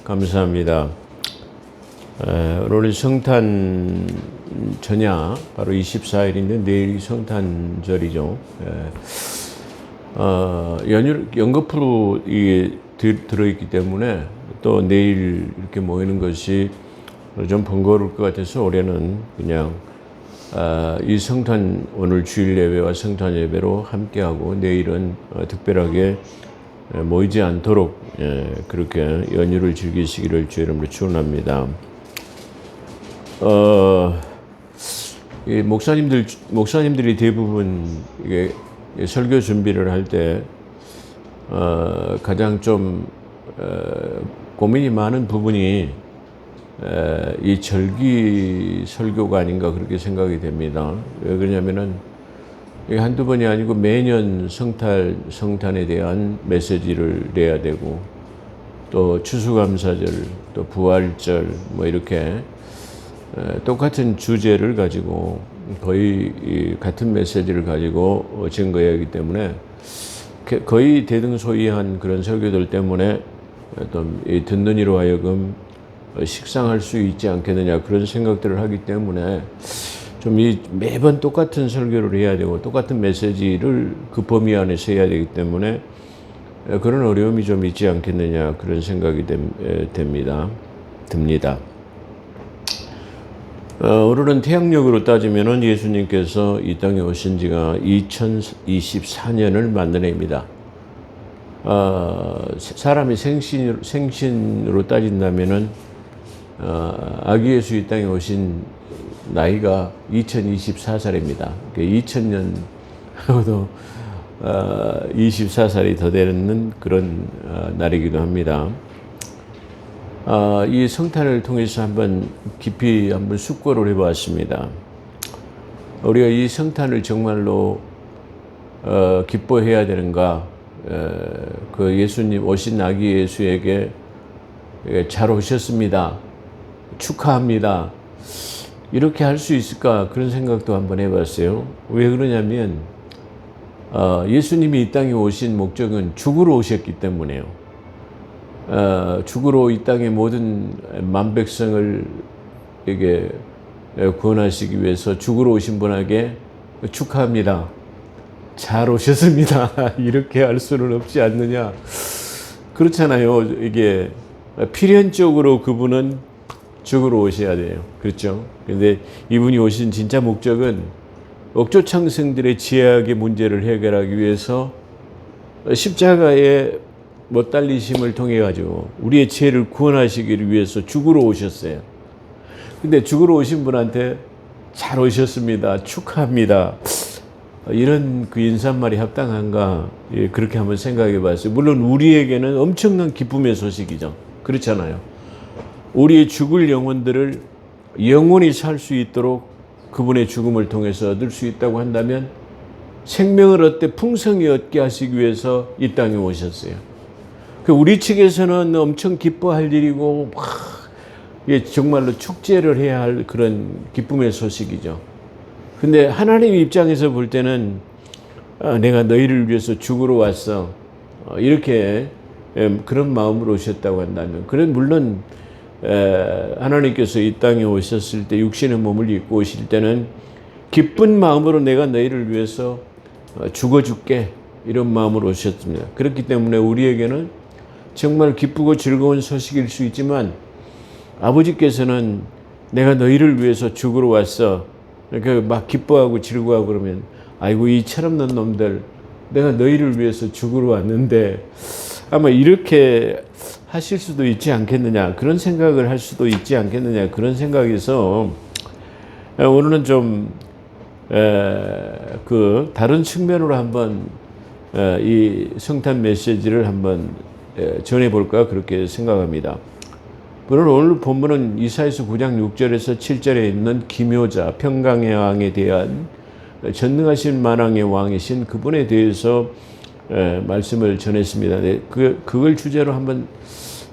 감사합니다. 오늘 성탄 전야 바로 24일인데 내일이 성탄절이죠. 연거푸로 이게 들어있기 때문에 또 내일 이렇게 모이는 것이 좀 번거로울 것 같아서 올해는 그냥 이 성탄 오늘 주일 예배와 성탄 예배로 함께하고 내일은 특별하게 모이지 않도록 그렇게 연휴를 즐기시기를 주의 이름으로 축원합니다. 이 목사님들이 대부분 이게 설교 준비를 할 때 가장 좀 고민이 많은 부분이 이 절기 설교가 아닌가 그렇게 생각이 됩니다. 왜 그러냐면은 한두 번이 아니고 매년 성탄에 대한 메시지를 내야 되고 또 추수감사절 또 부활절 뭐 이렇게 똑같은 주제를 가지고 거의 같은 메시지를 가지고 증거해야 하기 때문에 거의 대등소이한 그런 설교들 때문에 어떤 듣는 이로 하여금 식상할 수 있지 않겠느냐 그런 생각들을 하기 때문에 좀 매번 똑같은 설교를 해야 되고 똑같은 메시지를 그 범위 안에서 해야 되기 때문에 그런 어려움이 좀 있지 않겠느냐 그런 생각이 듭니다. 오늘은 태양력으로 따지면은 예수님께서 이 땅에 오신 지가 2024년을 만드해입니다. 사람이 생신으로 따진다면은 아기 예수 이 땅에 오신 나이가 2024살입니다. 2000년하고도 24살이 더 되는 그런 날이기도 합니다. 이 성탄을 통해서 깊이 한번 숙고를 해보았습니다. 우리가 이 성탄을 정말로 기뻐해야 되는가? 그 예수님 오신 아기 예수에게 잘 오셨습니다. 축하합니다. 이렇게 할 수 있을까? 그런 생각도 한번 해봤어요. 왜 그러냐면 예수님이 이 땅에 오신 목적은 죽으러 오셨기 때문에요. 죽으러 이 땅의 모든 만백성을 구원하시기 위해서 죽으러 오신 분에게 축하합니다. 잘 오셨습니다. 이렇게 할 수는 없지 않느냐. 그렇잖아요. 이게 필연적으로 그분은 죽으러 오셔야 돼요. 그렇죠? 근데 이분이 오신 진짜 목적은 억조창생들의 지혜학의 문제를 해결하기 위해서 십자가의 못 달리심을 통해 가지고 우리의 죄를 구원하시기를 위해서 죽으러 오셨어요. 근데 죽으러 오신 분한테 잘 오셨습니다. 축하합니다. 이런 그 인사말이 합당한가? 그렇게 한번 생각해 봤어요. 물론 우리에게는 엄청난 기쁨의 소식이죠. 그렇잖아요. 우리의 죽을 영혼들을 영원히 살 수 있도록 그분의 죽음을 통해서 얻을 수 있다고 한다면 생명을 얻되 풍성히 얻게 하시기 위해서 이 땅에 오셨어요. 우리 측에서는 엄청 기뻐할 일이고 정말로 축제를 해야 할 그런 기쁨의 소식이죠. 근데 하나님 입장에서 볼 때는 내가 너희를 위해서 죽으러 왔어. 이렇게 그런 마음으로 오셨다고 한다면 물론 하나님께서 이 땅에 오셨을 때 육신의 몸을 입고 오실 때는 기쁜 마음으로 내가 너희를 위해서 죽어줄게 이런 마음으로 오셨습니다. 그렇기 때문에 우리에게는 정말 기쁘고 즐거운 소식일 수 있지만 아버지께서는 내가 너희를 위해서 죽으러 왔어 이렇게 막 기뻐하고 즐거워하고 그러면 아이고 이 철없는 놈들 내가 너희를 위해서 죽으러 왔는데 아마 이렇게 하실 수도 있지 않겠느냐 그런 생각을 할 수도 있지 않겠느냐 그런 생각에서 오늘은 좀 그 다른 측면으로 한번 이 성탄 메시지를 한번 전해볼까 그렇게 생각합니다. 물론 오늘 본문은 이사야서 9장 6절에서 7절에 있는 기묘자 평강의 왕에 대한 전능하신 만왕의 왕이신 그분에 대해서 말씀을 전했습니다. 그걸 주제로 한번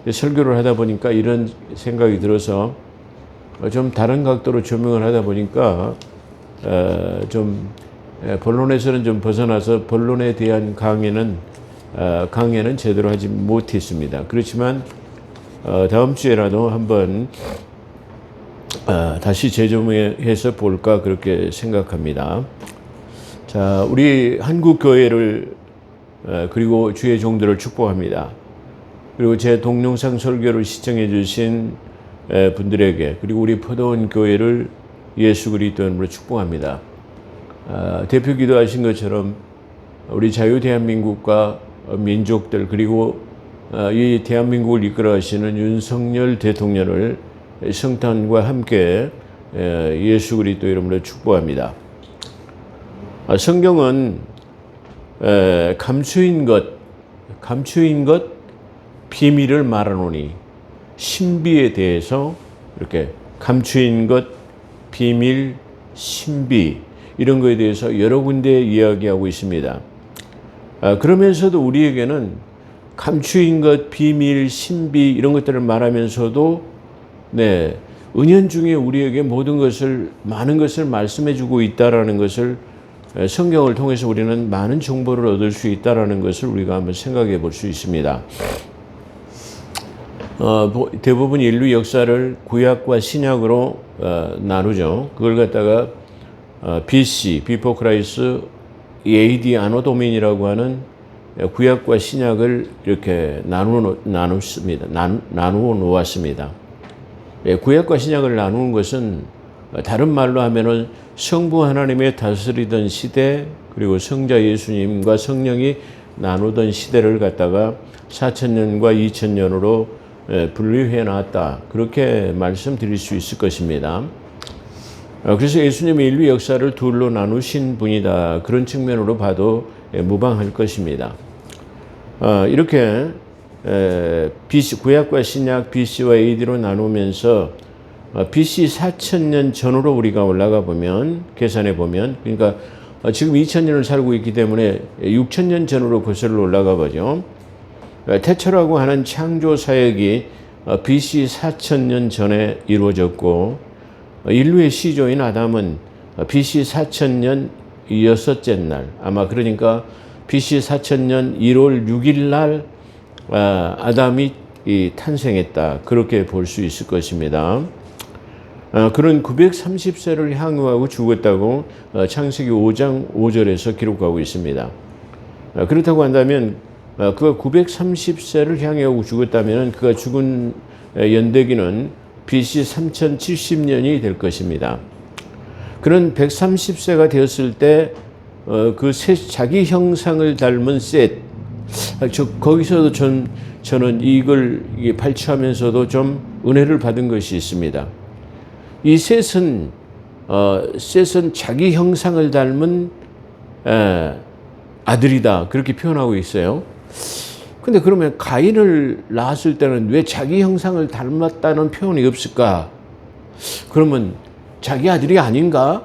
설교를 하다 보니까 이런 생각이 들어서 좀 다른 각도로 조명을 하다 보니까 좀 본론에서는 좀 벗어나서 본론에 대한 강의는 제대로 하지 못했습니다. 그렇지만 다음 주에라도 한번 다시 재조명해서 볼까 그렇게 생각합니다. 자, 우리 한국 교회를 그리고 주의 종들을 축복합니다. 그리고 제 동영상 설교를 시청해 주신 분들에게 그리고 우리 포도원 교회를 예수 그리스도 이름으로 축복합니다. 대표 기도하신 것처럼 우리 자유 대한민국과 민족들 그리고 이 대한민국을 이끌어 가시는 윤석열 대통령을 성탄과 함께 예수 그리스도 이름으로 축복합니다. 성경은 감추인 것 비밀을 말하노니 신비에 대해서 이렇게 감추인 것 비밀 신비 이런 거에 대해서 여러 군데 이야기하고 있습니다. 그러면서도 우리에게는 감추인 것 비밀 신비 이런 것들을 말하면서도 은연중에 우리에게 많은 것을 말씀해 주고 있다라는 것을 성경을 통해서 우리는 많은 정보를 얻을 수 있다라는 것을 우리가 한번 생각해 볼 수 있습니다. 대부분 인류 역사를 구약과 신약으로 나누죠. 그걸 갖다가 BC, Before Christ, AD, Anno Domini라고 하는 구약과 신약을 이렇게 나누어 놓았습니다. 구약과 신약을 나누는 것은 다른 말로 하면은 성부 하나님의 다스리던 시대 그리고 성자 예수님과 성령이 나누던 시대를 갖다가 4,000년과 2,000년으로 분류해 놨다. 그렇게 말씀드릴 수 있을 것입니다. 그래서 예수님이 인류 역사를 둘로 나누신 분이다. 그런 측면으로 봐도 무방할 것입니다. 이렇게 BC, 구약과 신약 BC와 AD로 나누면서 BC 4,000년 전으로 우리가 올라가 보면 계산해 보면 그러니까 지금 2,000년을 살고 있기 때문에 6,000년 전으로 거슬러 올라가 보죠. 태초라고 하는 창조 사역이 BC 4,000년 전에 이루어졌고 인류의 시조인 아담은 BC 4,000년 여섯째 날 아마 그러니까 BC 4,000년 1월 6일 날 아담이 탄생했다. 그렇게 볼 수 있을 것입니다. 그는 930세를 향유하고 죽었다고 창세기 5장 5절에서 기록하고 있습니다. 그렇다고 한다면 그가 930세를 향유하고 죽었다면 그가 죽은 연대기는 BC 3070년이 될 것입니다. 그는 130세가 되었을 때 그 자기 형상을 닮은 셋, 거기서도 저는 이걸 발췌하면서도 좀 은혜를 받은 것이 있습니다. 이 셋은 자기 형상을 닮은 아들이다. 그렇게 표현하고 있어요. 근데 그러면 가인을 낳았을 때는 왜 자기 형상을 닮았다는 표현이 없을까? 그러면 자기 아들이 아닌가?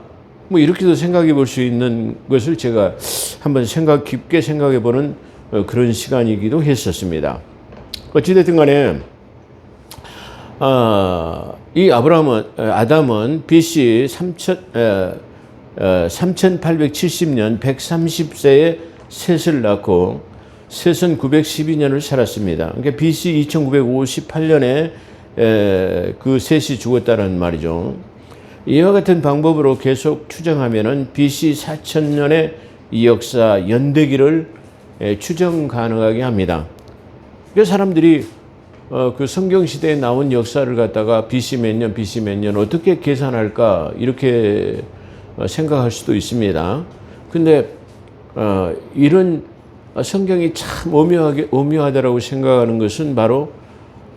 뭐 이렇게도 생각해 볼 수 있는 것을 제가 한번 깊게 생각해 보는 그런 시간이기도 했었습니다. 어찌됐든 간에 이 아담은 BC 3870년 130세에 셋을 낳고 셋은 912년을 살았습니다. 그러니까 BC 2958년에 그 셋이 죽었다는 말이죠. 이와 같은 방법으로 계속 추정하면은 BC 4000년의 이 역사 연대기를 추정 가능하게 합니다. 그래서 사람들이 그 성경 시대에 나온 역사를 갖다가 BC 몇 년 어떻게 계산할까 이렇게 생각할 수도 있습니다. 근데 이런 성경이 참 오묘하다라고 생각하는 것은 바로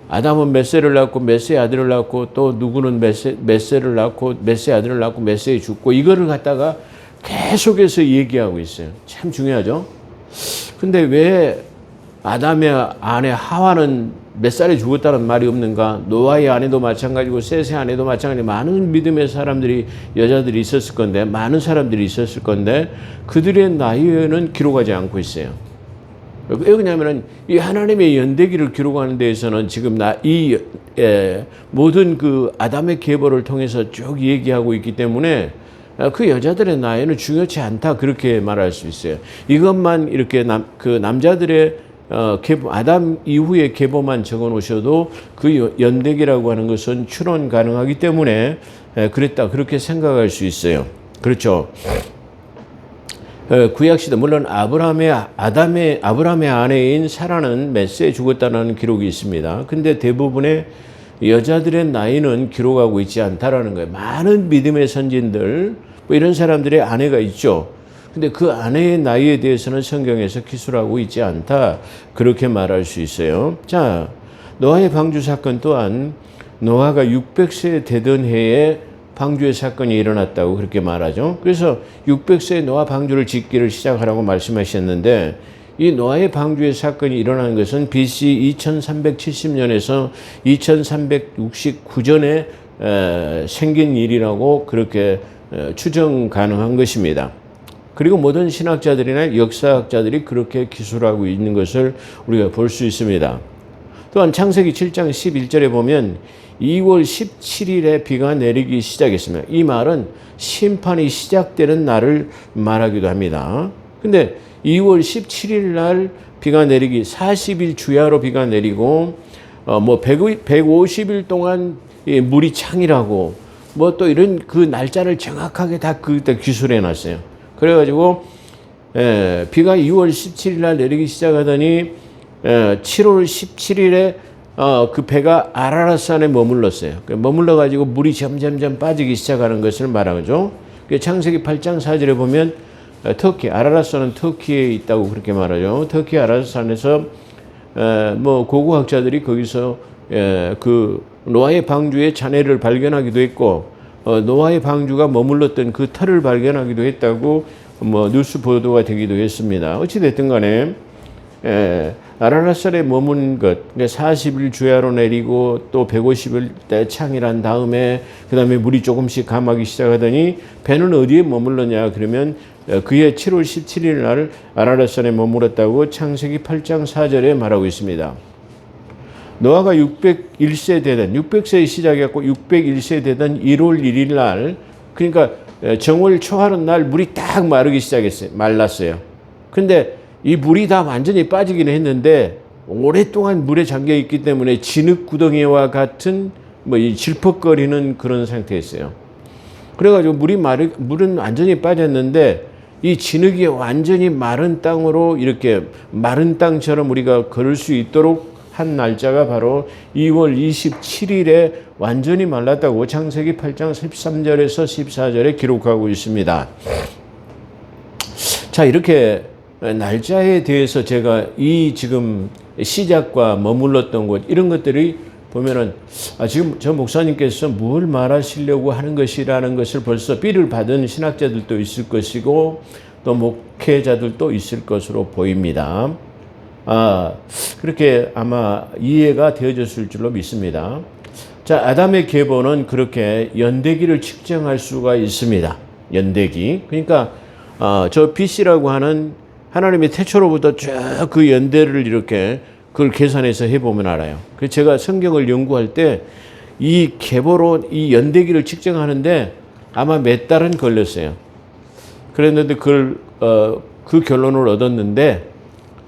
아담은 몇 세를 낳고 몇 세의 아들을 낳고 또 누구는 몇 세를 낳고 몇 세의 아들을 낳고 몇 세에 죽고 이거를 갖다가 계속해서 얘기하고 있어요. 참 중요하죠. 근데 왜 아담의 아내 하와는 몇 살에 죽었다는 말이 없는가? 노아의 아내도 마찬가지고 셋의 아내도 마찬가지고 많은 믿음의 사람들이 여자들이 있었을 건데 많은 사람들이 있었을 건데 그들의 나이에는 기록하지 않고 있어요. 왜 그러냐면은 이 하나님의 연대기를 기록하는 데에서는 지금 모든 그 아담의 계보를 통해서 쭉 얘기하고 있기 때문에 그 여자들의 나이는 중요치 않다 그렇게 말할 수 있어요. 이것만 이렇게 그 남자들의 아담 이후의 계보만 적어 놓으셔도 그 연대기라고 하는 것은 추론 가능하기 때문에 그랬다 그렇게 생각할 수 있어요. 그렇죠. 구약시대 물론 아브라함의 아내인 사라는 몇 세에 죽었다는 기록이 있습니다. 근데 대부분의 여자들의 나이는 기록하고 있지 않다라는 거예요. 많은 믿음의 선진들 뭐 이런 사람들의 아내가 있죠. 근데 그 아내의 나이에 대해서는 성경에서 기술하고 있지 않다 그렇게 말할 수 있어요. 자, 노아의 방주 사건 또한 노아가 600세 되던 해에 방주의 사건이 일어났다고 그렇게 말하죠. 그래서 600세에 노아 방주를 짓기를 시작하라고 말씀하셨는데 이 노아의 방주의 사건이 일어난 것은 BC 2370년에서 2369년에 생긴 일이라고 그렇게 추정 가능한 것입니다. 그리고 모든 신학자들이나 역사학자들이 그렇게 기술하고 있는 것을 우리가 볼 수 있습니다. 또한 창세기 7장 11절에 보면 2월 17일에 비가 내리기 시작했습니다. 이 말은 심판이 시작되는 날을 말하기도 합니다. 근데 2월 17일 날 비가 내리기 40일 주야로 비가 내리고 뭐 150일 동안 물이 창이라고 뭐 또 이런 그 날짜를 정확하게 다 그때 기술해 놨어요. 그래가지고 비가 2월 17일 날 내리기 시작하더니 7월 17일에 그 배가 아라랏산에 머물렀어요. 머물러가지고 물이 점점점 빠지기 시작하는 것을 말하죠. 창세기 8장 4절에 보면 터키, 아라랏산은 터키에 있다고 그렇게 말하죠. 터키 아라랏산에서 뭐 고고학자들이 거기서 그 노아의 방주의 잔해를 발견하기도 했고 노아의 방주가 머물렀던 그 터를 발견하기도 했다고 뭐 뉴스 보도가 되기도 했습니다. 어찌 됐든 간에 아라랏산에 머문 것, 40일 주야로 내리고 또 150일 때 창이란 다음에 그 다음에 물이 조금씩 감하기 시작하더니 배는 어디에 머물렀냐 그러면 그해 7월 17일 날 아라랏산에 머물렀다고 창세기 8장 4절에 말하고 있습니다. 노아가 601세 되던 600세에 시작했고 601세 되던 1월 1일 날 그러니까 정월 초하룻 날 물이 딱 마르기 시작했어요. 말랐어요. 근데 이 물이 다 완전히 빠지긴 했는데 오랫동안 물에 잠겨 있기 때문에 진흙 구덩이와 같은 뭐 이 질퍽거리는 그런 상태였어요. 그래가지고 물은 완전히 빠졌는데 이 진흙이 완전히 마른 땅으로 이렇게 마른 땅처럼 우리가 걸을 수 있도록 한 날짜가 바로 2월 27일에 완전히 말랐다고 창세기 8장 13절에서 14절에 기록하고 있습니다. 자, 이렇게 날짜에 대해서 제가 이 지금 시작과 머물렀던 곳 이런 것들이 보면은 지금 저 목사님께서 뭘 말하시려고 하는 것이라는 것을 벌써 삐를 받은 신학자들도 있을 것이고 또 목회자들도 있을 것으로 보입니다. 그렇게 아마 이해가 되어졌을 줄로 믿습니다. 자, 아담의 계보는 그렇게 연대기를 측정할 수가 있습니다. 연대기. 그러니까 저 BC라고 하는 하나님의 태초로부터 쭉 그 연대를 이렇게 그걸 계산해서 해보면 알아요. 그래서 제가 성경을 연구할 때 이 계보로 이 연대기를 측정하는데 아마 몇 달은 걸렸어요. 그랬는데 그걸 그 결론을 얻었는데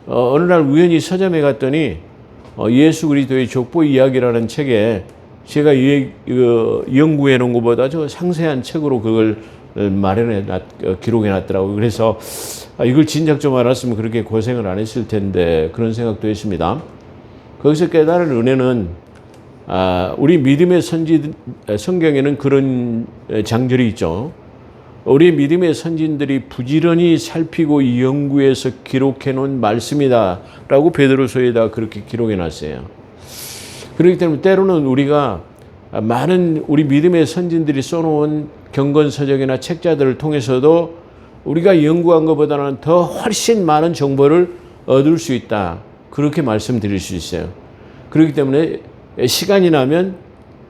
어느 날 우연히 서점에 갔더니 예수 그리스도의 족보 이야기라는 책에 제가 연구해 놓은 것보다 저 상세한 책으로 그걸 기록해 놨더라고요. 그래서 이걸 진작 좀 알았으면 그렇게 고생을 안 했을 텐데 그런 생각도 했습니다. 거기서 깨달은 은혜는 우리 믿음의 성경에는 그런 장절이 있죠. 우리 믿음의 선진들이 부지런히 살피고 연구해서 기록해 놓은 말씀이다 라고 베드로서에다 그렇게 기록해 놨어요. 그렇기 때문에 때로는 우리가 많은 우리 믿음의 선진들이 써놓은 경건서적이나 책자들을 통해서도 우리가 연구한 것보다는 더 훨씬 많은 정보를 얻을 수 있다. 그렇게 말씀드릴 수 있어요. 그렇기 때문에 시간이 나면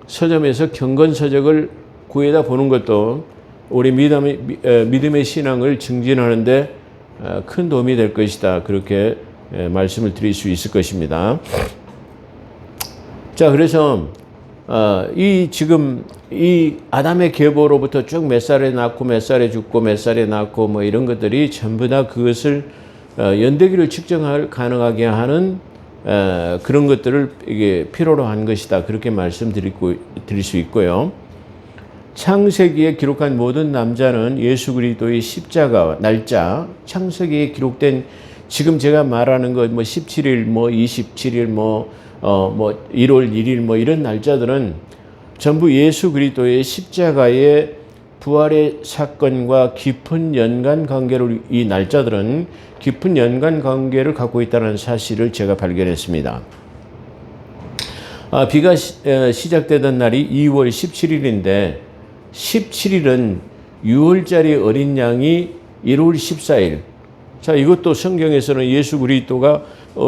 서점에서 경건서적을 구해다 보는 것도 우리 믿음의 신앙을 증진하는데 큰 도움이 될 것이다. 그렇게 말씀을 드릴 수 있을 것입니다. 자, 그래서 지금 이 아담의 계보로부터 쭉 몇 살에 낳고 몇 살에 죽고 몇 살에 낳고 뭐 이런 것들이 전부 다 그것을 연대기를 측정할 가능하게 하는 그런 것들을 이게 필요로 한 것이다. 그렇게 드릴 수 있고요. 창세기에 기록한 모든 남자는 예수 그리스도의 십자가 날짜, 창세기에 기록된 지금 제가 말하는 것 17일 27일 1월 1일 이런 날짜들은 전부 예수 그리스도의 십자가의 부활의 사건과 깊은 연관 관계를 이 날짜들은 깊은 연관 관계를 갖고 있다는 사실을 제가 발견했습니다. 비가 시작되던 날이 2월 17일인데 17일은 6월짜리 어린 양이 1월 14일. 자, 이것도 성경에서는 예수 그리스도가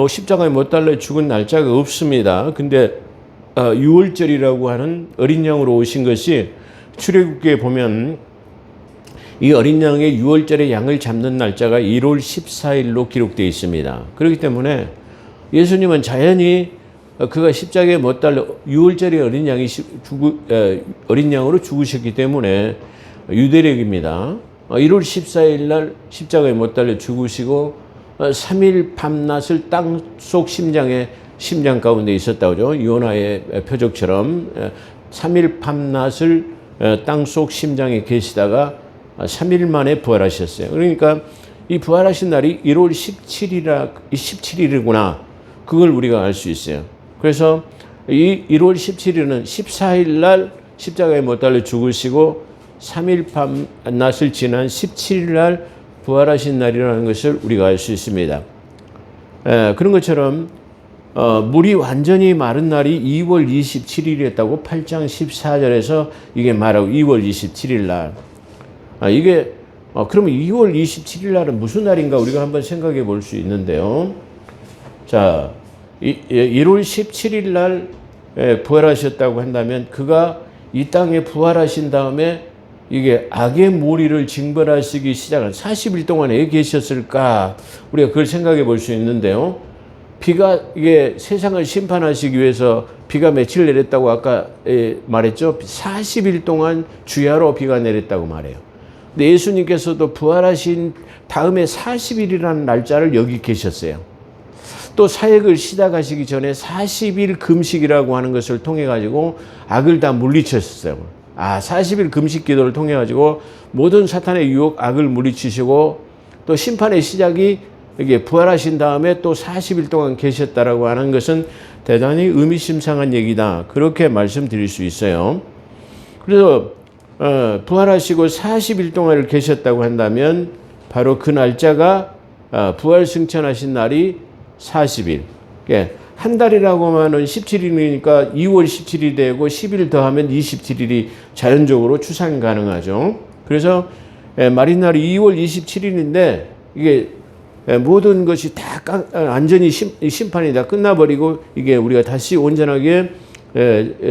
십자가에 못 달려 죽은 날짜가 없습니다. 근데 6월절이라고 하는 어린 양으로 오신 것이 출애굽기에 보면 이 어린 양의 6월절의 양을 잡는 날짜가 1월 14일로 기록되어 있습니다. 그렇기 때문에 예수님은 자연히 그가 십자가에 못 달려 6월절의 어린 양으로 죽으셨기 때문에 유대력입니다. 1월 14일 날 십자가에 못 달려 죽으시고 3일 밤낮을 땅속 심장 가운데 있었다고 하죠. 요나의 표적처럼 3일 밤낮을 땅속 심장에 계시다가 3일 만에 부활하셨어요. 그러니까 이 부활하신 날이 1월 17일이구나. 그걸 우리가 알 수 있어요. 그래서 이 1월 17일은 14일 날 십자가에 못 달려 죽으시고 3일 밤낮을 지난 17일 날 부활하신 날이라는 것을 우리가 알 수 있습니다. 그런 것처럼 물이 완전히 마른 날이 2월 27일이었다고 8장 14절에서 이게 말하고 2월 27일 날. 이게 그러면 2월 27일 날은 무슨 날인가 우리가 한번 생각해 볼 수 있는데요. 자, 1월 17일 날 부활하셨다고 한다면 그가 이 땅에 부활하신 다음에 이게 악의 무리를 징벌하시기 시작한 40일 동안 왜 계셨을까? 우리가 그걸 생각해 볼 수 있는데요. 비가 이게 세상을 심판하시기 위해서 비가 며칠 내렸다고 아까 말했죠. 40일 동안 주야로 비가 내렸다고 말해요. 근데 예수님께서도 부활하신 다음에 40일이라는 날짜를 여기 계셨어요. 또 사역을 시작하시기 전에 40일 금식이라고 하는 것을 통해 가지고 악을 다 물리쳤어요. 40일 금식 기도를 통해 가지고 모든 사탄의 유혹, 악을 물리치시고 또 심판의 시작이 이게 부활하신 다음에 또 40일 동안 계셨다라고 하는 것은 대단히 의미심장한 얘기다. 그렇게 말씀드릴 수 있어요. 그래서 부활하시고 40일 동안을 계셨다고 한다면 바로 그 날짜가 부활 승천하신 날이 40일. 한 달이라고 하면 17일이니까 2월 17일이 되고 10일 더하면 27일이 자연적으로 추상이 가능하죠. 그래서 마린 날이 2월 27일인데 이게 모든 것이 다 완전히 심판이 다 끝나버리고 이게 우리가 다시 온전하게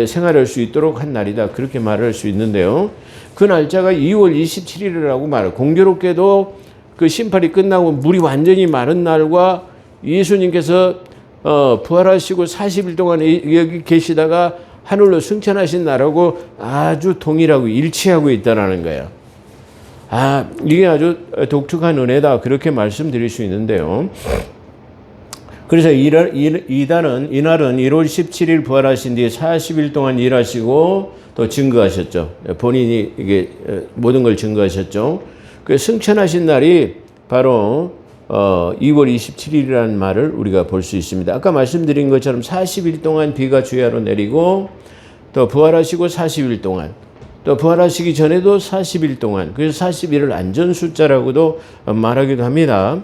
생활할 수 있도록 한 날이다. 그렇게 말할 수 있는데요. 그 날짜가 2월 27일이라고 말해요. 공교롭게도 그 심판이 끝나고 물이 완전히 마른 날과 예수님께서 부활하시고 40일 동안 여기 계시다가 하늘로 승천하신 날하고 아주 동일하고 일치하고 있다는 거예요. 이게 아주 독특한 은혜다. 그렇게 말씀드릴 수 있는데요. 그래서 이날은 1월 17일 부활하신 뒤에 40일 동안 일하시고 또 증거하셨죠. 본인이 이게 모든 걸 증거하셨죠. 그 승천하신 날이 바로 2월 27일이라는 말을 우리가 볼 수 있습니다. 아까 말씀드린 것처럼 40일 동안 비가 주야로 내리고 또 부활하시고 40일 동안 또 부활하시기 전에도 40일 동안 그래서 40일을 안전 숫자라고도 말하기도 합니다.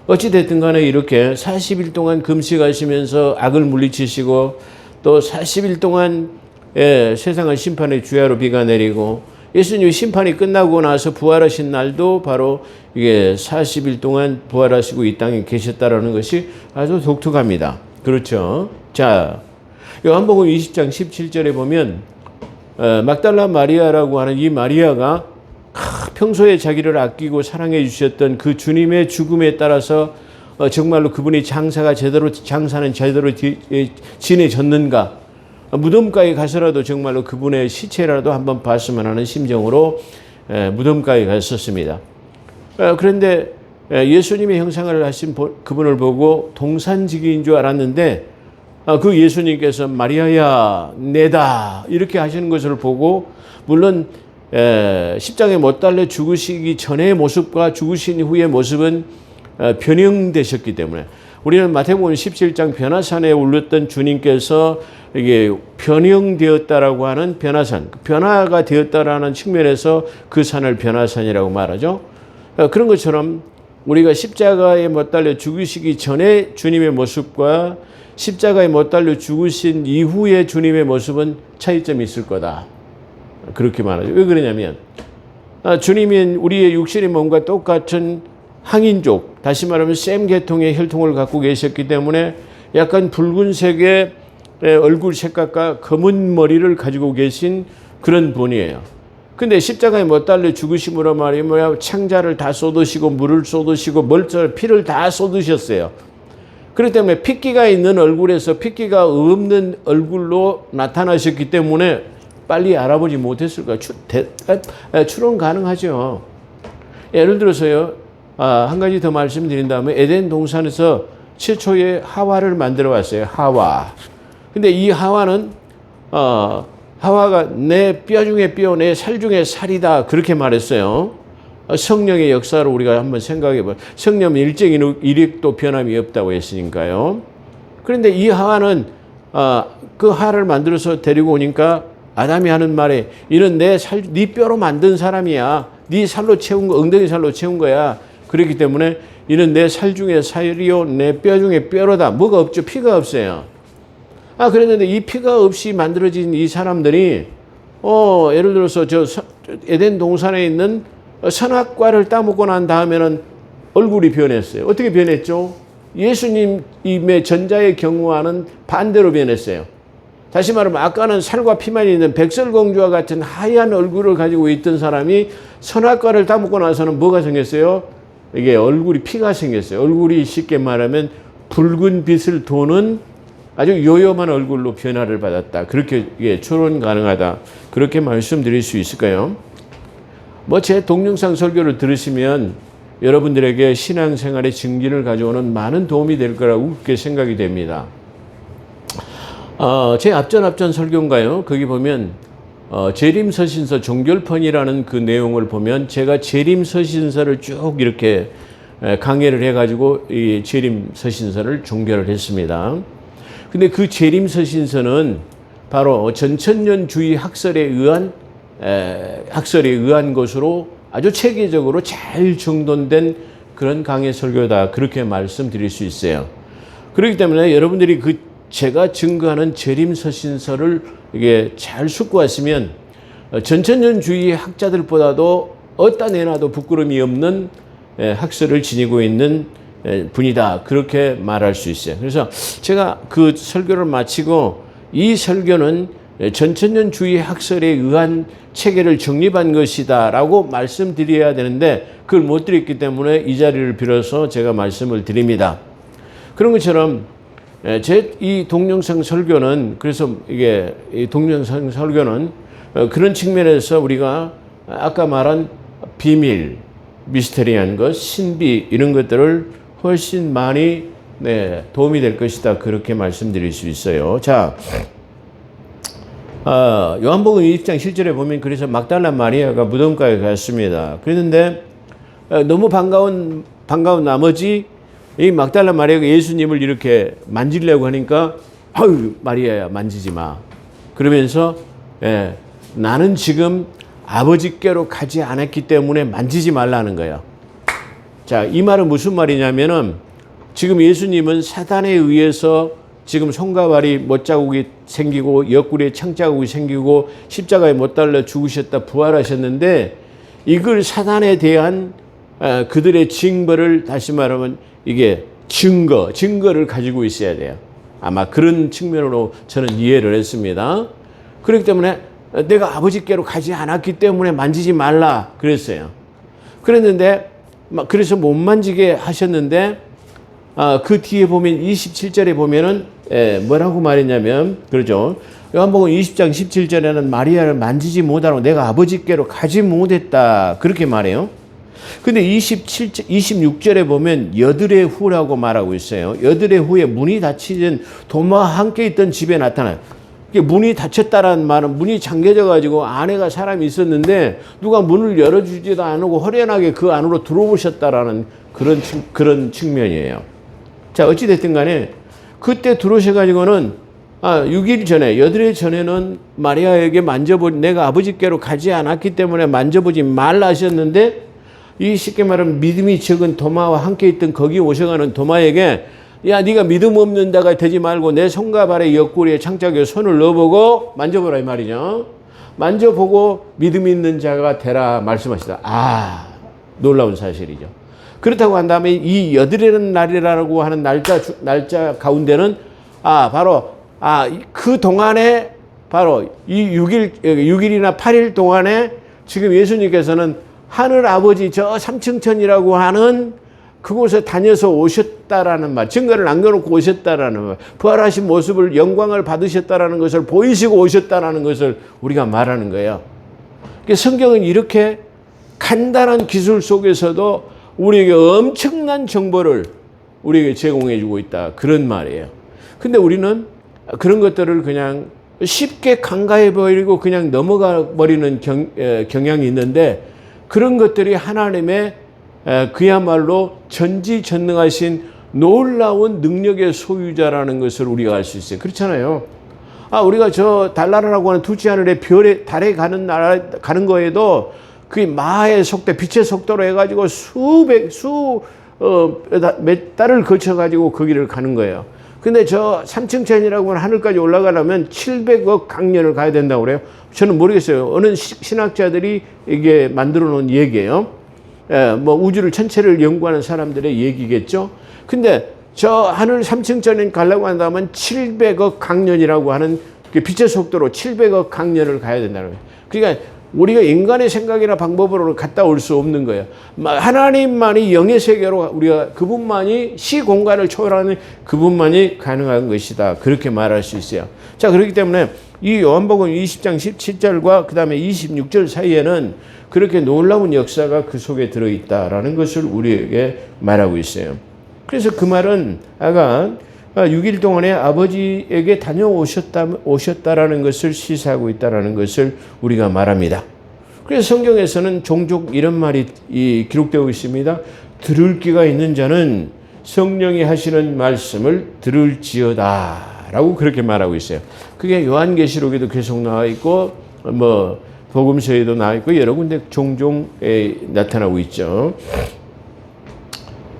어찌됐든 간에 이렇게 40일 동안 금식하시면서 악을 물리치시고 또 40일 동안 세상을 심판의 주야로 비가 내리고 예수님 심판이 끝나고 나서 부활하신 날도 바로 이게 40일 동안 부활하시고 이 땅에 계셨다라는 것이 아주 독특합니다. 그렇죠? 자, 요한복음 20장 17절에 보면 막달라 마리아라고 하는 이 마리아가 평소에 자기를 아끼고 사랑해 주셨던 그 주님의 죽음에 따라서 정말로 그분이 장사는 제대로 지내졌는가? 무덤가에 가서라도 정말로 그분의 시체라도 한번 봤으면 하는 심정으로 무덤가에 갔었습니다. 그런데 예수님의 형상을 하신 그분을 보고 동산지기인 줄 알았는데 그 예수님께서 마리아야 내다 이렇게 하시는 것을 보고 물론 십자가에 못 달려 죽으시기 전의 모습과 죽으신 후의 모습은 변형되셨기 때문에 우리는 마태복음 17장 변화산에 올렸던 주님께서 이게 변형되었다라고 하는 변화산, 변화가 되었다라는 측면에서 그 산을 변화산이라고 말하죠. 그런 것처럼 우리가 십자가에 못 달려 죽으시기 전에 주님의 모습과 십자가에 못 달려 죽으신 이후의 주님의 모습은 차이점이 있을 거다. 그렇게 말하죠. 왜 그러냐면 주님은 우리의 육신의 몸과 똑같은 항인족, 다시 말하면 샘 계통의 혈통을 갖고 계셨기 때문에 약간 붉은색의 얼굴 색깔과 검은 머리를 가지고 계신 그런 분이에요. 근데 십자가에 못 달려 죽으심으로 말이면 창자를 다 쏟으시고 물을 쏟으시고 피를 다 쏟으셨어요. 그렇기 때문에 핏기가 있는 얼굴에서 핏기가 없는 얼굴로 나타나셨기 때문에 빨리 알아보지 못했을 거예요. 추론 가능하죠. 예를 들어서요. 한 가지 더 말씀드린다면 에덴 동산에서 최초의 하와를 만들어 왔어요. 하와. 근데 이 하와는 하와가 내 뼈 중에 뼈, 내 살 중에 살이다 그렇게 말했어요. 성령의 역사를 우리가 한번 생각해 봐요. 성령 일액도 변함이 없다고 했으니까요. 그런데 이 하와는 그 하와를 만들어서 데리고 오니까 아담이 하는 말에 이는 네 뼈로 만든 사람이야. 네 살로 채운 거, 엉덩이 살로 채운 거야. 그렇기 때문에 이는 내 살 중에 살이요, 내 뼈 중에 뼈로다. 뭐가 없죠? 피가 없어요. 그랬는데 이 피가 없이 만들어진 이 사람들이 예를 들어서 저 에덴 동산에 있는 선악과를 따먹고 난 다음에는 얼굴이 변했어요. 어떻게 변했죠? 예수님의 전자의 경우와는 반대로 변했어요. 다시 말하면 아까는 살과 피만 있는 백설공주와 같은 하얀 얼굴을 가지고 있던 사람이 선악과를 따먹고 나서는 뭐가 생겼어요? 이게 얼굴이 피가 생겼어요. 얼굴이 쉽게 말하면 붉은 빛을 도는 아주 요염한 얼굴로 변화를 받았다. 그렇게 추론 가능하다. 그렇게 말씀드릴 수 있을까요? 제 동영상 설교를 들으시면 여러분들에게 신앙생활의 증진을 가져오는 많은 도움이 될 거라고 그렇게 생각이 됩니다. 제 앞전 설교인가요? 거기 보면 재림서신서 종결편이라는 그 내용을 보면 제가 재림서신서를 쭉 이렇게 강해를 해가지고 이 재림서신서를 종결을 했습니다. 근데 그 재림서신서는 바로 전천년주의 학설에 의한 것으로 아주 체계적으로 잘 정돈된 그런 강해 설교다. 그렇게 말씀드릴 수 있어요. 그렇기 때문에 여러분들이 제가 증거하는 재림서신서를 이게 잘 숙고하시면 전천년주의 학자들보다도 어디다 내놔도 부끄러움이 없는 학설을 지니고 있는 분이다. 그렇게 말할 수 있어요. 그래서 제가 그 설교를 마치고 이 설교는 전천년주의 학설에 의한 체계를 정립한 것이다 라고 말씀드려야 되는데 그걸 못 드렸기 때문에 이 자리를 빌어서 제가 말씀을 드립니다. 그런 것처럼 이 동영상 설교는 그래서 이 동영상 설교는 그런 측면에서 우리가 아까 말한 비밀, 미스테리한 것, 신비 이런 것들을 훨씬 많이 도움이 될 것이다. 그렇게 말씀드릴 수 있어요. 자, 요한복음 20장 7절에 보면 그래서 막달라 마리아가 무덤가에 갔습니다. 그랬는데 너무 반가운 나머지 이 막달라 마리아가 예수님을 이렇게 만지려고 하니까 아유 마리아야 만지지 마. 그러면서 나는 지금 아버지께로 가지 않았기 때문에 만지지 말라는 거예요. 자, 이 말은 무슨 말이냐면은 지금 예수님은 사단에 의해서 지금 손과 발이 못자국이 생기고 옆구리에 창자국이 생기고 십자가에 못 달려 죽으셨다 부활하셨는데 이걸 사단에 대한 그들의 징벌을 다시 말하면 이게 증거를 가지고 있어야 돼요. 아마 그런 측면으로 저는 이해를 했습니다. 그렇기 때문에 내가 아버지께로 가지 않았기 때문에 만지지 말라 그랬어요. 그랬는데 그래서 못 만지게 하셨는데 그 뒤에 보면 27절에 보면은 뭐라고 말했냐면 그러죠. 요한복음 20장 17절에는 마리아를 만지지 못하고 내가 아버지께로 가지 못했다 그렇게 말해요. 근데 26절에 보면 여드레 후라고 말하고 있어요. 여드레 후에 문이 닫히던 도마와 함께 있던 집에 나타나요. 문이 닫혔다라는 말은 문이 잠겨져 가지고 안에가 사람이 있었는데 누가 문을 열어주지도 않고 허련하게 그 안으로 들어오셨다라는 그런 측면이에요. 자, 어찌됐든 간에 그때 들어오셔 가지고는 6일 전에, 여드레 전에는 마리아에게 내가 아버지께로 가지 않았기 때문에 만져보지 말라 하셨는데, 이 쉽게 말하면 믿음이 적은 도마와 함께 있던 거기 오셔가는 도마에게, 야, 네가 믿음 없는 자가 되지 말고 내 손과 발의 옆구리에 창자기에 손을 넣어보고 만져보라 이 말이죠. 만져보고 믿음 있는 자가 되라 말씀하시다. 놀라운 사실이죠. 그렇다고 한다면 이 여드레는 날이라고 하는 날짜 가운데는 바로 그 동안에 바로 이 6일이나 8일 동안에 지금 예수님께서는 하늘 아버지 저 삼층천이라고 하는 그곳에 다녀서 오셨다라는 말, 증거를 남겨놓고 오셨다라는 말, 부활하신 모습을 영광을 받으셨다라는 것을 보이시고 오셨다라는 것을 우리가 말하는 거예요. 성경은 이렇게 간단한 기술 속에서도 우리에게 엄청난 정보를 우리에게 제공해 주고 있다. 그런 말이에요. 근데 우리는 그런 것들을 그냥 쉽게 간과해 버리고 그냥 넘어가 버리는 경향이 있는데, 그런 것들이 하나님의 그야말로 전지전능하신 놀라운 능력의 소유자라는 것을 우리가 알 수 있어요. 그렇잖아요. 우리가 저 달나라라고 하는 둘째 하늘의 달에 가는 거에도 그 마의 속도, 빛의 속도로 해가지고 몇 달을 거쳐가지고 거기를 가는 거예요. 근데 저 삼층천이라고 하는 하늘까지 올라가려면 700억 강년을 가야 된다고 그래요. 저는 모르겠어요. 어느 신학자들이 이게 만들어 놓은 얘기예요. 뭐 우주를 전체를 연구하는 사람들의 얘기겠죠. 근데 저 하늘 삼층천에 가려고 한다면 700억 강년이라고 하는 그 빛의 속도로 700억 강년을 가야 된다는 거예요. 그러니까 우리가 인간의 생각이나 방법으로 갔다 올 수 없는 거예요. 하나님만이 영의 세계로 우리가 그분만이 시공간을 초월하는 그분만이 가능한 것이다. 그렇게 말할 수 있어요. 자, 그렇기 때문에 이 요한복음 20장 17절과 그 다음에 26절 사이에는 그렇게 놀라운 역사가 그 속에 들어있다라는 것을 우리에게 말하고 있어요. 그래서 그 말은 6일 동안에 아버지에게 다녀오셨다라는 것을 시사하고 있다라는 것을 우리가 말합니다. 그래서 성경에서는 종종 이런 말이 기록되고 있습니다. 들을 귀가 있는 자는 성령이 하시는 말씀을 들을지어다 라고 그렇게 말하고 있어요. 그게 요한계시록에도 계속 나와 있고 복음서에도 나와 있고 여러 군데 종종 나타나고 있죠.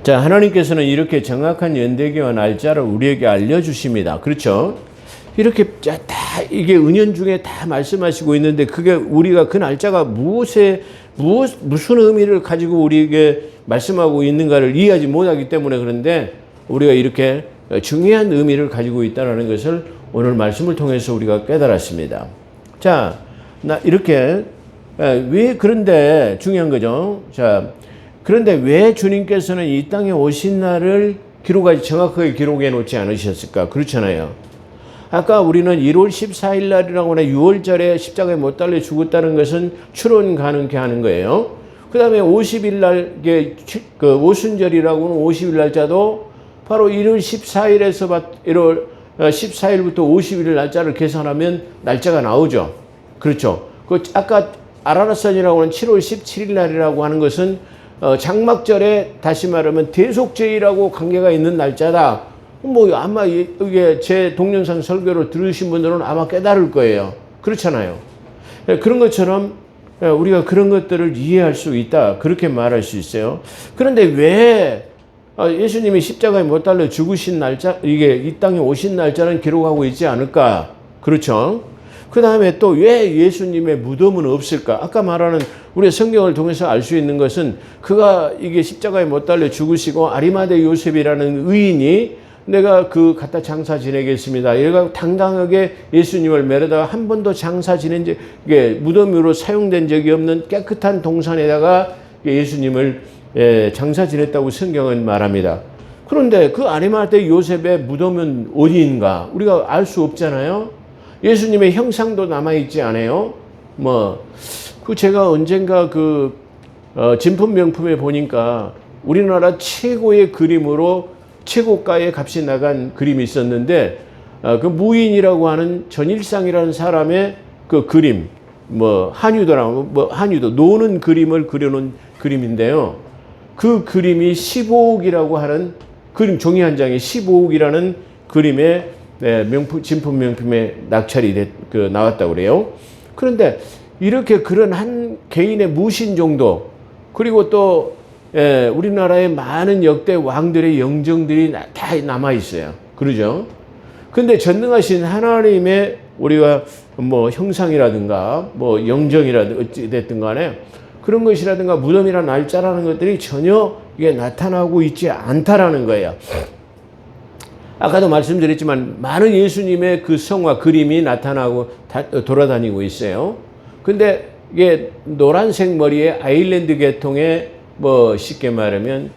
자, 하나님께서는 이렇게 정확한 연대기와 날짜를 우리에게 알려주십니다. 그렇죠? 이렇게 다 이게 은연중에 다 말씀하시고 있는데 그게 우리가 그 날짜가 무슨 의미를 가지고 우리에게 말씀하고 있는가를 이해하지 못하기 때문에 그런데 우리가 이렇게 중요한 의미를 가지고 있다는 것을 오늘 말씀을 통해서 우리가 깨달았습니다. 자, 이렇게 왜 그런데 중요한 거죠. 자, 그런데 왜 주님께서는 이 땅에 오신 날을 정확하게 기록해 놓지 않으셨을까? 그렇잖아요. 아까 우리는 1월 14일 날이라고 하는 6월절에 십자가에 못 달려 죽었다는 것은 추론 가능케 하는 거예요. 그 다음에 50일 날, 그 오순절이라고 하는 50일 날짜도 바로 1월 14일부터 51일 날짜를 계산하면 날짜가 나오죠. 그렇죠. 아까 아라라산이라고 하는 7월 17일 날이라고 하는 것은 장막절에 다시 말하면 대속죄일하고 관계가 있는 날짜다. 아마 이게 제 동영상 설교를 들으신 분들은 아마 깨달을 거예요. 그렇잖아요. 그런 것처럼 우리가 그런 것들을 이해할 수 있다. 그렇게 말할 수 있어요. 그런데 왜 예수님이 십자가에 못 달려 죽으신 날짜, 이게 이 땅에 오신 날짜는 기록하고 있지 않을까? 그렇죠. 그 다음에 또 왜 예수님의 무덤은 없을까? 아까 말하는 우리 성경을 통해서 알 수 있는 것은 그가 이게 십자가에 못 달려 죽으시고 아리마대 요셉이라는 의인이 내가 갖다 장사 지내겠습니다. 얘가 당당하게 예수님을 매려다가 한 번도 장사 지낸 무덤으로 사용된 적이 없는 깨끗한 동산에다가 예수님을 장사 지냈다고 성경은 말합니다. 그런데 그 아리마대 요셉의 무덤은 어디인가? 우리가 알 수 없잖아요. 예수님의 형상도 남아있지 않아요? 제가 언젠가 진품 명품에 보니까 우리나라 최고의 그림으로 최고가의 값이 나간 그림이 있었는데 그 무인이라고 하는 전일상이라는 사람의 그 그림, 한유도 노는 그림을 그려놓은 그림인데요. 그 그림이 15억이라고 하는 그림 종이 한 장에 15억이라는 그림의 진품 명품에 낙찰이 나왔다고 그래요. 그런데 이렇게 그런 한 개인의 무신 정도, 그리고 또 우리나라의 많은 역대 왕들의 영정들이 다 남아 있어요. 그러죠? 근데 전능하신 하나님의 우리가 형상이라든가 영정이라든가 어찌됐든 간에 그런 것이라든가 무덤이나 날짜라는 것들이 전혀 이게 나타나고 있지 않다라는 거예요. 아까도 말씀드렸지만 많은 예수님의 그 성화 그림이 나타나고 돌아다니고 있어요. 근데 이게 노란색 머리의 아일랜드 계통의 쉽게 말하면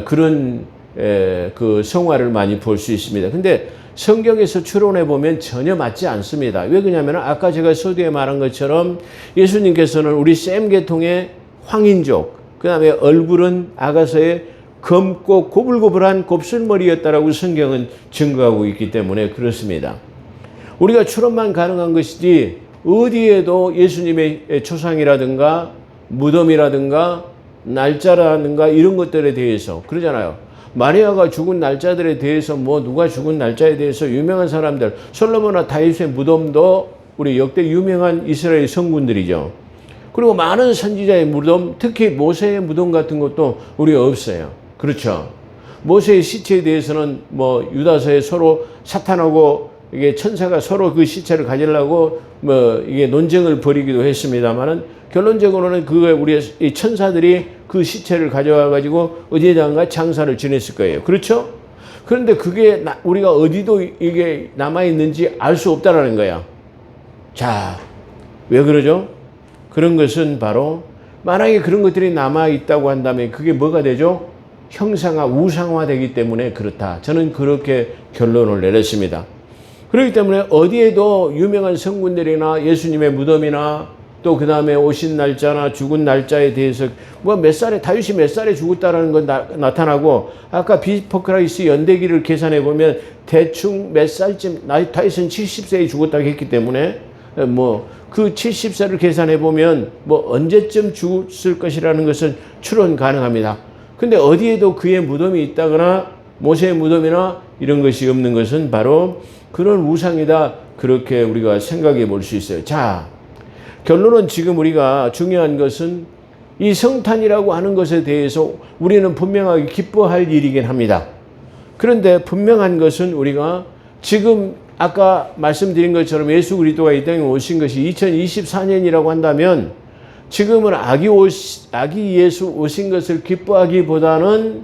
그런 그 성화를 많이 볼 수 있습니다. 근데 성경에서 추론해 보면 전혀 맞지 않습니다. 왜 그러냐면 아까 제가 서두에 말한 것처럼 예수님께서는 우리 셈 계통의 황인족, 그 다음에 얼굴은 아가서의 검고 고불고불한 곱슬머리였다라고 성경은 증거하고 있기 때문에 그렇습니다. 우리가 추론만 가능한 것이지 어디에도 예수님의 초상이라든가 무덤이라든가 날짜라든가 이런 것들에 대해서 그러잖아요. 마리아가 죽은 날짜들에 대해서 누가 죽은 날짜에 대해서 유명한 사람들, 솔로몬과 다윗의 무덤도 우리 역대 유명한 이스라엘 성군들이죠. 그리고 많은 선지자의 무덤, 특히 모세의 무덤 같은 것도 우리가 없어요. 그렇죠. 모세의 시체에 대해서는 유다서에 서로 사탄하고 이게 천사가 서로 그 시체를 가지려고 이게 논쟁을 벌이기도 했습니다만은 결론적으로는 우리 이 천사들이 그 시체를 가져와 가지고 어디에다가 장사를 지냈을 거예요. 그렇죠? 그런데 그게 우리가 어디도 이게 남아 있는지 알 수 없다라는 거야. 자, 왜 그러죠? 그런 것은 바로 만약에 그런 것들이 남아 있다고 한다면 그게 뭐가 되죠? 형상화, 우상화되기 때문에 그렇다. 저는 그렇게 결론을 내렸습니다. 그렇기 때문에 어디에도 유명한 성군들이나 예수님의 무덤이나 또 그 다음에 오신 날짜나 죽은 날짜에 대해서 다윗이 몇 살에 죽었다라는 건 나타나고 아까 비포크라이스 연대기를 계산해 보면 대충 몇 살쯤 다윗은 70세에 죽었다고 했기 때문에 그 70세를 계산해 보면 언제쯤 죽었을 것이라는 것은 추론 가능합니다. 근데 어디에도 그의 무덤이 있다거나 모세의 무덤이나 이런 것이 없는 것은 바로 그런 우상이다. 그렇게 우리가 생각해 볼 수 있어요. 자, 결론은 지금 우리가 중요한 것은 이 성탄이라고 하는 것에 대해서 우리는 분명하게 기뻐할 일이긴 합니다. 그런데 분명한 것은 우리가 지금 아까 말씀드린 것처럼 예수 그리스도가 이 땅에 오신 것이 2024년이라고 한다면 지금은 아기 예수 오신 것을 기뻐하기보다는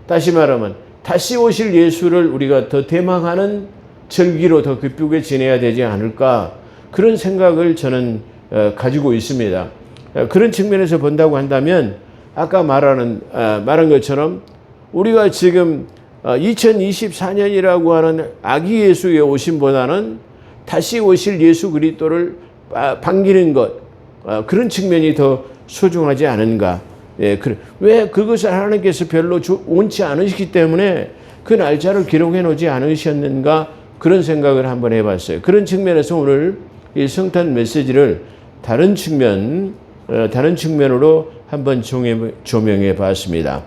다시 말하면 다시 오실 예수를 우리가 더 대망하는 절기로 더 기쁘게 지내야 되지 않을까 그런 생각을 저는 가지고 있습니다. 그런 측면에서 본다고 한다면 아까 말한 것처럼 우리가 지금 2024년이라고 하는 아기 예수의 오심보다는 다시 오실 예수 그리스도를 반기는 것 그런 측면이 더 소중하지 않은가. 왜 그것을 하나님께서 별로 원치 않으시기 때문에 그 날짜를 기록해 놓지 않으셨는가 그런 생각을 한번 해봤어요. 그런 측면에서 오늘 이 성탄 메시지를 다른 측면으로 한번 조명해 봤습니다.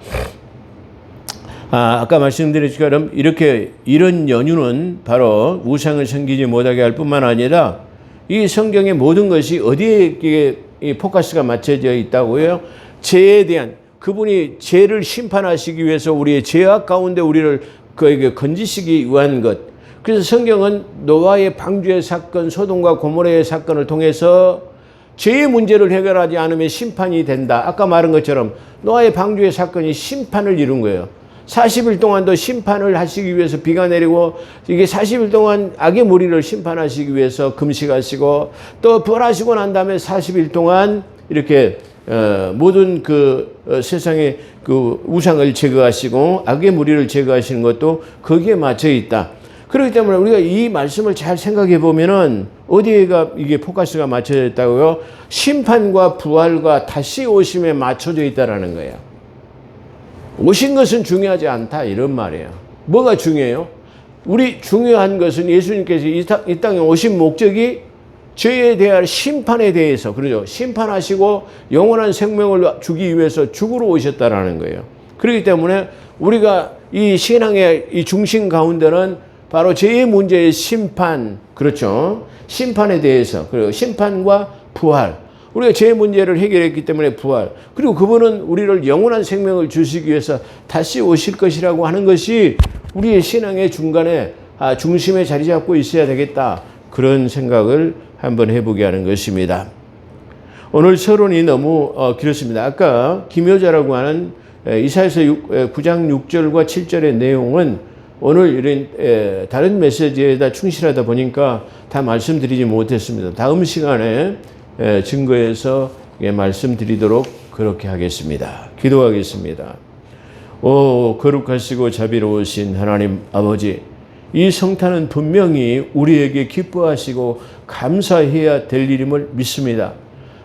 아까 말씀드린 것처럼 이런 연유는 바로 우상을 섬기지 못하게 할 뿐만 아니라 이 성경의 모든 것이 어디에 이 포커스가 맞춰져 있다고요? 죄에 대한 그분이 죄를 심판하시기 위해서 우리의 죄악 가운데 우리를 그에게 건지시기 위한 것. 그래서 성경은 노아의 방주의 사건, 소돔과 고모라의 사건을 통해서 죄의 문제를 해결하지 않으면 심판이 된다. 아까 말한 것처럼 노아의 방주의 사건이 심판을 이룬 거예요. 40일 동안도 심판을 하시기 위해서 비가 내리고 이게 40일 동안 악의 무리를 심판하시기 위해서 금식하시고 또 부활하시고 난 다음에 40일 동안 이렇게 모든 세상의 우상을 제거하시고 악의 무리를 제거하시는 것도 거기에 맞춰 있다. 그렇기 때문에 우리가 이 말씀을 잘 생각해 보면은 어디에가 이게 포커스가 맞춰져 있다고요? 심판과 부활과 다시 오심에 맞춰져 있다라는 거예요. 오신 것은 중요하지 않다 이런 말이에요. 뭐가 중요해요? 우리 중요한 것은 예수님께서 이 땅에 오신 목적이 죄에 대한 심판에 대해서, 그러죠. 심판하시고 영원한 생명을 주기 위해서 죽으러 오셨다라는 거예요. 그렇기 때문에 우리가 이 신앙의 이 중심 가운데는 바로 죄의 문제의 심판, 그렇죠. 심판에 대해서, 그리고 심판과 부활. 우리가 죄의 문제를 해결했기 때문에 부활. 그리고 그분은 우리를 영원한 생명을 주시기 위해서 다시 오실 것이라고 하는 것이 우리의 신앙의 중간에, 중심에 자리 잡고 있어야 되겠다. 그런 생각을 한번 해보게 하는 것입니다. 오늘 서론이 너무 길었습니다. 아까 기묘자라고 하는 이사야서 9장 6절과 7절의 내용은 오늘 이런 다른 메시지에다 충실하다 보니까 다 말씀드리지 못했습니다. 다음 시간에 증거해서 말씀드리도록 그렇게 하겠습니다. 기도하겠습니다. 오 거룩하시고 자비로우신 하나님 아버지, 이 성탄은 분명히 우리에게 기뻐하시고 감사해야 될 일임을 믿습니다.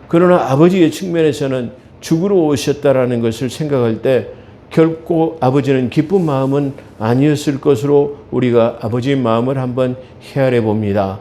그러나 아버지의 측면에서는 죽으러 오셨다라는 것을 생각할 때 결코 아버지는 기쁜 마음은 아니었을 것으로 우리가 아버지의 마음을 한번 헤아려 봅니다.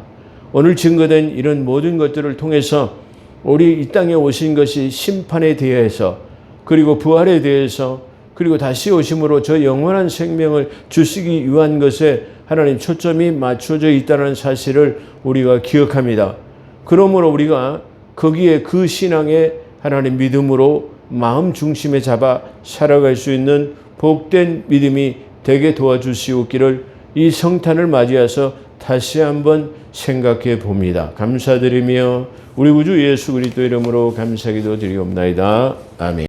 오늘 증거된 이런 모든 것들을 통해서 우리 이 땅에 오신 것이 심판에 대해서, 그리고 부활에 대해서, 그리고 다시 오심으로 저 영원한 생명을 주시기 위한 것에 하나님 초점이 맞춰져 있다는 사실을 우리가 기억합니다. 그러므로 우리가 거기에 그 신앙에 하나님 믿음으로 마음 중심에 잡아 살아갈 수 있는 복된 믿음이 되게 도와주시옵기를 이 성탄을 맞이해서 다시 한번 생각해 봅니다. 감사드리며 우리 구주 예수 그리스도 이름으로 감사기도 드리옵나이다. 아멘.